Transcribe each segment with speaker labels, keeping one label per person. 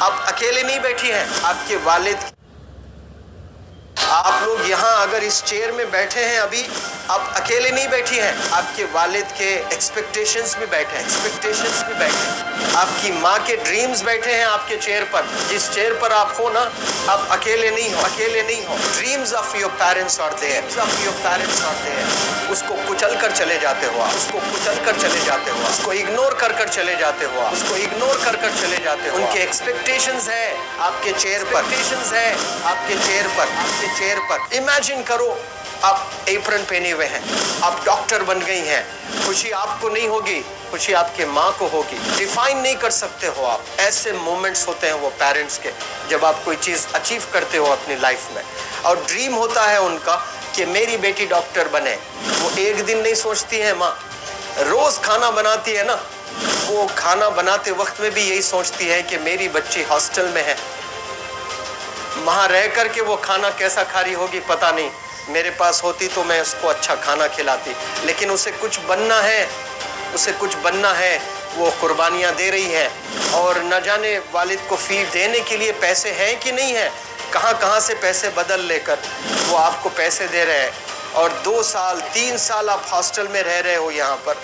Speaker 1: आप अकेले नहीं बैठी हैं, आपके वालिद, आप लोग यहाँ अगर इस चेयर में बैठे हैं अभी, आप अकेले नहीं बैठी हैं, आपके वालिद के एक्सपेक्टेशंस भी बैठे हैं, एक्सपेक्टेशंस भी बैठे हैं, आपकी माँ के ड्रीम्स बैठे हैं आपके चेयर पर। जिस चेयर पर आप हो ना, आप अकेले नहीं हो, अकेले नहीं हो। Dreams of your parents are there, of your parents are there. उसको कुचल कर चले जाते हो आप, उसको कुचल कर चले जाते हो, उसको इग्नोर कर कर चले जाते हो आप, उसको इग्नोर कर कर चले जाते हो। उनके एक्सपेक्टेशंस है आपके चेयर पर, एक्सपेक्टेशंस है आपके चेयर पर, आपके चेयर पर। इमेजिन करो आप एप्रन पहने हुए हैं, आप डॉक्टर बन गई हैं, खुशी आपको नहीं होगी, खुशी आपके माँ को होगी। डिफाइन नहीं कर सकते हो आप। ऐसे मोमेंट्स होते हैं वो पेरेंट्स के, जब आप कोई चीज़ अचीव करते हो अपनी लाइफ में, और ड्रीम होता है उनका कि मेरी बेटी डॉक्टर बने। वो एक दिन नहीं सोचती है माँ, रोज़ खाना बनाती है ना, वो खाना बनाते वक्त में भी यही सोचती है कि मेरी बच्ची हॉस्टल में है, वहाँ रह कर के वो खाना कैसा खा रही होगी पता नहीं, मेरे पास होती तो मैं उसको अच्छा खाना खिलाती। लेकिन उसे कुछ बनना है, उसे कुछ बनना है, वो कुर्बानियाँ दे रही है, और न जाने वालिद को फी देने के लिए पैसे हैं कि नहीं है, कहाँ से पैसे बदल लेकर वो आपको पैसे दे रहे हैं। और 2 साल 3 साल आप हॉस्टल में रह रहे हो यहाँ पर।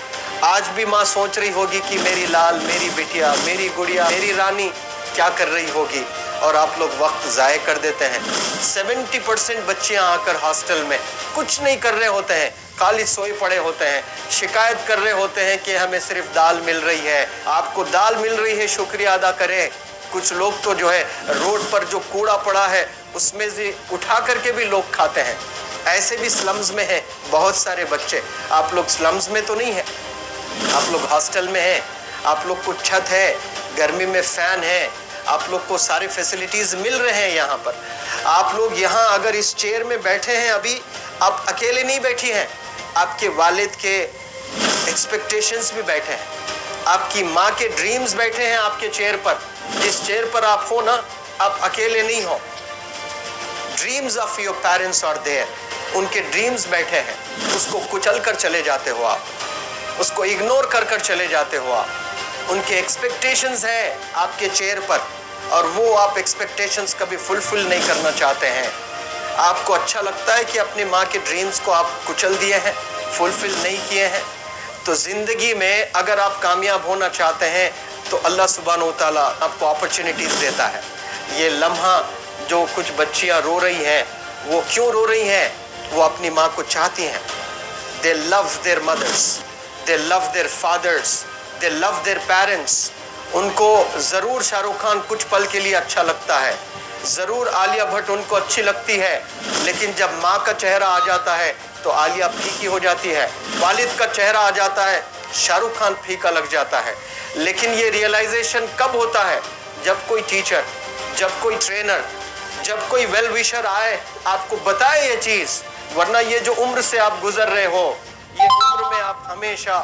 Speaker 1: आज भी माँ सोच रही होगी कि मेरी लाल, मेरी बिटिया, मेरी गुड़िया, मेरी रानी क्या कर रही होगी, और आप लोग वक्त ज़ाय कर देते हैं। 70% बच्चियाँ आकर हॉस्टल में कुछ नहीं कर रहे होते हैं, खाली सोए पड़े होते हैं, शिकायत कर रहे होते हैं कि हमें सिर्फ दाल मिल रही है। आपको दाल मिल रही है, शुक्रिया अदा करें। कुछ लोग तो जो है रोड पर जो कूड़ा पड़ा है उसमें से उठा करके भी लोग खाते हैं। ऐसे भी स्लम्स में हैं बहुत सारे बच्चे। आप लोग स्लम्स में तो नहीं है, आप लोग हॉस्टल में हैं, आप लोग को छत है, गर्मी में फ़ैन है, आप लोग को सारे फैसिलिटीज़ मिल रहे हैं यहाँ पर। आप लोग यहाँ अगर इस चेयर में बैठे हैं अभी, आप अकेले नहीं बैठी हैं, आपके वालिद के एक्सपेक्टेशंस भी बैठे हैं, आपकी माँ के ड्रीम्स बैठे हैं आपके चेयर पर। जिस चेयर पर आप हो ना, आप अकेले नहीं हो। Dreams of your parents are there, उनके ड्रीम्स बैठे हैं, उसको कुचल कर चले जाते हो आप, उसको इग्नोर कर कर चले जाते हो आप। उनके एक्सपेक्टेशंस है आपके चेयर पर, और वो आप एक्सपेक्टेशंस कभी फुलफिल नहीं करना चाहते हैं। आपको अच्छा लगता है कि अपनी माँ के ड्रीम्स को आप कुचल दिए हैं, फुलफिल नहीं किए हैं। तो ज़िंदगी में अगर आप कामयाब होना चाहते हैं तो अल्लाह सुब्हानहू तआला आपको अपॉर्चुनिटीज़ देता है। ये लम्हा जो कुछ बच्चियाँ रो रही हैं, वो क्यों रो रही हैं? वो अपनी माँ को चाहती हैं। They love their mothers, they love their fathers, they love their parents. उनको ज़रूर शाहरुख खान कुछ पल के लिए अच्छा लगता है, ज़रूर आलिया भट्ट उनको अच्छी लगती है, लेकिन जब माँ का चेहरा आ जाता है तो आलिया फीकी हो जाती है। वालिद का चेहरा आ जाता है, शाहरुख खान फीका लग जाता है। लेकिन ये रियलाइजेशन कब होता है? जब कोई टीचर, जब कोई ट्रेनर, जब कोई वेल विशर आए, आपको बताए ये चीज़। वरना ये जो उम्र से आप गुजर रहे हो, ये उम्र में आप हमेशा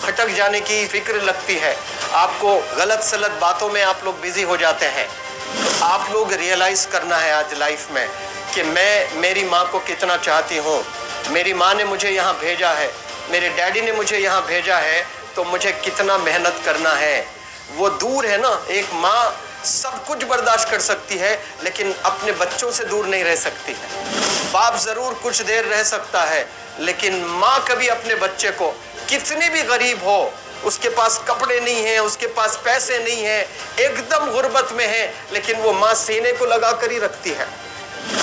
Speaker 1: भटक जाने की फिक्र लगती है, आपको गलत सलत बातों में आप लोग बिजी हो जाते हैं। तो आप लोग रियलाइज़ करना है आज लाइफ में कि मैं मेरी माँ को कितना चाहती हूँ। मेरी माँ ने मुझे यहाँ भेजा है, मेरे डैडी ने मुझे यहाँ भेजा है, तो मुझे कितना मेहनत करना है। वो दूर है ना, एक माँ सब कुछ बर्दाश्त कर सकती है, लेकिन अपने बच्चों से दूर नहीं रह सकती है। बाप ज़रूर कुछ देर रह सकता है, लेकिन माँ कभी अपने बच्चे को, कितनी भी गरीब हो, उसके पास कपड़े नहीं हैं, उसके पास पैसे नहीं हैं, एकदम गुर्बत में है, लेकिन वो माँ सीने को लगा कर ही रखती है।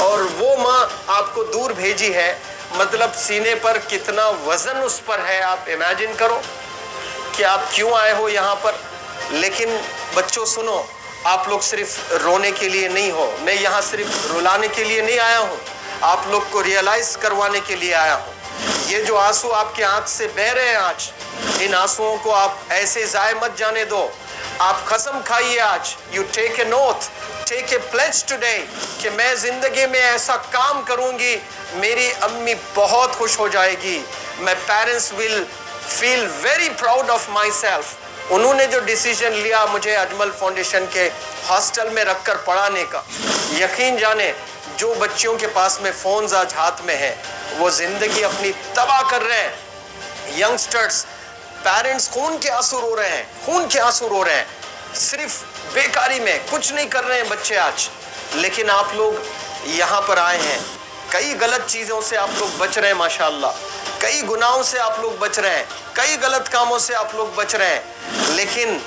Speaker 1: और वो माँ आपको दूर भेजी है, मतलब सीने पर कितना वज़न उस पर है। आप इमेजिन करो कि आप क्यों आए हो यहाँ पर। लेकिन बच्चों सुनो, आप लोग सिर्फ रोने के लिए नहीं हो, मैं यहाँ सिर्फ रुलाने के लिए नहीं आया हूँ, आप लोग को रियलाइज़ करवाने के लिए आया हूँ। ये जो आंसू आपके आँख से बह रहे हैं आज, इन आंसुओं को आप ऐसे ज़ाय मत जाने दो। आप कसम खाइए आज, you take a note, take a pledge today, कि मैं ज़िंदगी में ऐसा काम करूँगी, मेरी अम्मी बहुत खुश हो जाएगी, मैं parents will feel very proud of my self. उन्होंने जो डिसीजन लिया मुझे अजमल फाउंडेशन के हॉस्टल में रखकर पढ़ाने का, यकीन जाने जो बच्चियों के पास में फ़ोन्स आज हाथ में हैं, वो ज़िंदगी अपनी तबाह कर रहे हैं। यंगस्टर्स, पेरेंट्स खून के आंसू रो रहे हैं, खून के आंसू रो रहे हैं, सिर्फ बेकारी में कुछ नहीं कर रहे हैं बच्चे आज, लेकिन आप लोग यहाँ पर आए हैं। कई गलत चीज़ों से आप लोग बच रहे हैं माशाअल्लाह, कई गुनाहों से आप लोग बच रहे हैं, कई गलत कामों से आप लोग बच रहे हैं, लेकिन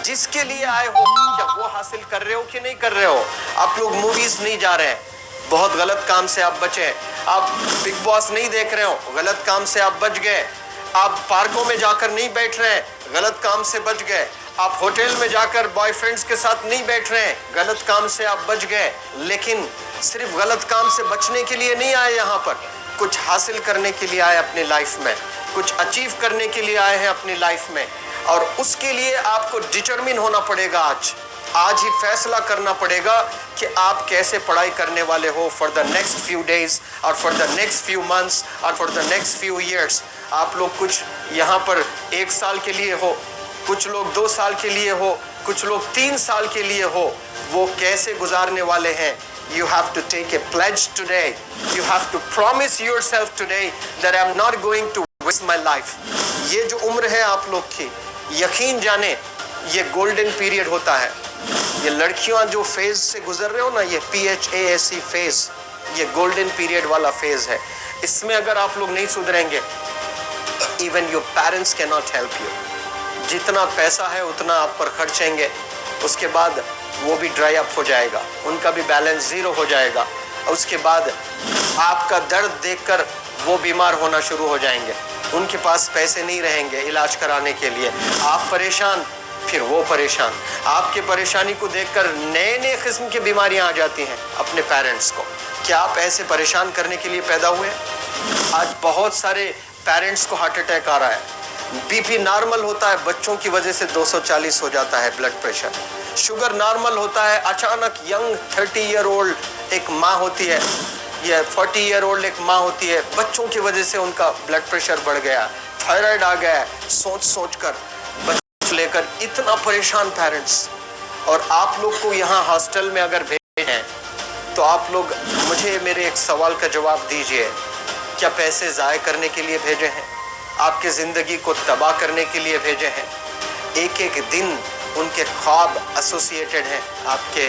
Speaker 1: जिसके लिए आए हो क्या वो हासिल कर रहे हो कि नहीं कर रहे हो? आप लोग मूवीज़ नहीं जा रहे हैं, बहुत गलत काम से आप बचे। आप बिग बॉस नहीं देख रहे हो, गलत काम से आप बच गए। आप पार्कों में जाकर नहीं बैठ रहे हैं, गलत काम से बच गए। आप होटल में जाकर बॉयफ्रेंड्स के साथ नहीं बैठ रहे हैं, गलत काम से आप बच गए। लेकिन सिर्फ गलत काम से बचने के लिए नहीं आए यहाँ पर, कुछ हासिल करने के लिए आए अपनी लाइफ में, कुछ अचीव करने के लिए आए हैं अपनी लाइफ में। और उसके लिए आपको डिटरमिन होना पड़ेगा। आज ही फैसला करना पड़ेगा कि आप कैसे पढ़ाई करने वाले हो for the next few days और for the next few months और for the next few years. आप लोग कुछ यहाँ पर 1 साल के लिए हो, कुछ लोग 2 साल के लिए हो, कुछ लोग 3 साल के लिए हो, वो कैसे गुजारने वाले हैं? You have to take a pledge today. You have to promise yourself today that I'm not going to waste my life. ये जो उम्र है आप लोग की, यकीन जाने ये गोल्डन पीरियड होता है। ये लड़कियां जो फेज से गुजर रहे हो ना, ये PHASE फेज, ये गोल्डन पीरियड वाला फेज है। इसमें अगर आप लोग नहीं सुधरेंगे, even your parents can not help you. जितना पैसा है उतना आप पर खर्चेंगे, उसके बाद वो भी ड्राई अप हो जाएगा, उनका भी बैलेंस ज़ीरो हो जाएगा। और उसके बाद आपका दर्द देखकर वो बीमार होना शुरू हो जाएंगे, उनके पास पैसे नहीं रहेंगे इलाज कराने के लिए। आप परेशान, फिर वो परेशान। आपके परेशानी को देखकर नए नए किस्म की बीमारियां आ जाती हैं अपने पेरेंट्स को। क्या आप ऐसे परेशान करने के लिए पैदा हुए? आज बहुत सारे पेरेंट्स को हार्ट अटैक आ रहा है, BP नॉर्मल होता है, बच्चों की वजह से 240 हो जाता है ब्लड प्रेशर। शुगर नॉर्मल होता है, अचानक यंग 30 ईयर ओल्ड एक माँ होती है या 40 ईयर ओल्ड एक माँ होती है, बच्चों की वजह से उनका ब्लड प्रेशर बढ़ गया, थायराइड आ गया है। सोच कर बच्चों लेकर इतना परेशान पेरेंट्स। और आप लोग को यहाँ हॉस्टल में अगर भेजे हैं तो आप लोग मुझे मेरे एक सवाल का जवाब दीजिए, क्या पैसे ज़ाय करने के लिए भेजे हैं? आपके ज़िंदगी को तबाह करने के लिए भेजे हैं? एक एक दिन उनके ख्वाब एसोसिएटेड हैं आपके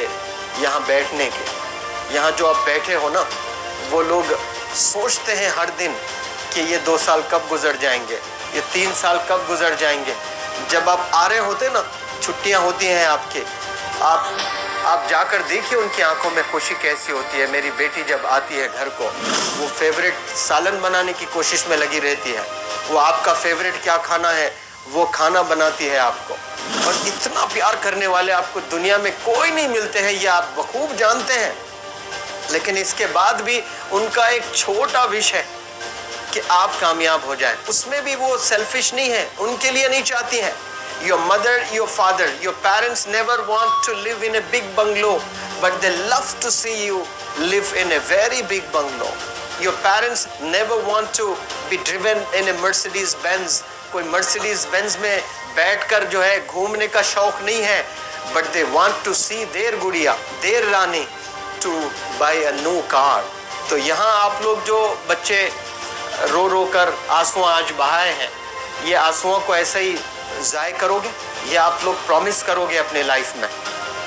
Speaker 1: यहाँ बैठने के। यहाँ जो आप बैठे हो ना, वो लोग सोचते हैं हर दिन कि ये 2 साल कब गुजर जाएंगे, ये 3 साल कब गुजर जाएंगे। जब आप आ रहे होते ना, छुट्टियाँ होती हैं आपके, आप जाकर देखिए उनकी आंखों में खुशी कैसी होती है। मेरी बेटी जब आती है घर को, वो फेवरेट सालन बनाने की कोशिश में लगी रहती है। वो आपका फेवरेट क्या खाना है वो खाना बनाती है आपको। और इतना प्यार करने वाले आपको दुनिया में कोई नहीं मिलते हैं, ये आप बखूब जानते हैं। लेकिन इसके बाद भी उनका एक छोटा विश है कि आप कामयाब हो जाएं। उसमें भी वो सेल्फिश नहीं है, उनके लिए नहीं चाहती हैं। Your mother, your father, your parents never want to live in a big bungalow, but they love to see you live in a very big bungalow. Your parents never want to be driven in a Mercedes Benz. कोई Mercedes Benz में बैठकर जो है घूमने का शौक नहीं है, but they want to see their गुड़िया, their Rani to buy a new car. तो यहाँ आप लोग जो बच्चे रो कर आंसू आज बहाए हैं, ये आंसुओं को ऐसे ही ज़ाय करोगे या आप लोग प्रॉमिस करोगे अपने लाइफ में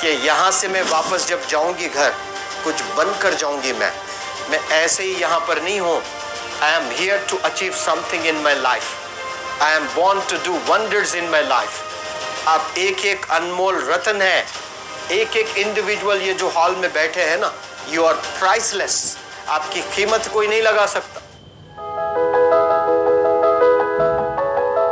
Speaker 1: कि यहाँ से मैं वापस जब जाऊँगी घर, कुछ बनकर जाऊँगी। मैं ऐसे ही यहाँ पर नहीं हूँ। I am here to achieve something in my life. I am born to do wonders in my life. आप एक एक अनमोल रत्न है, एक एक इंडिविजुअल ये जो हॉल में बैठे हैं ना, यू आर प्राइसलेस। आपकी कीमत कोई नहीं लगा सकता।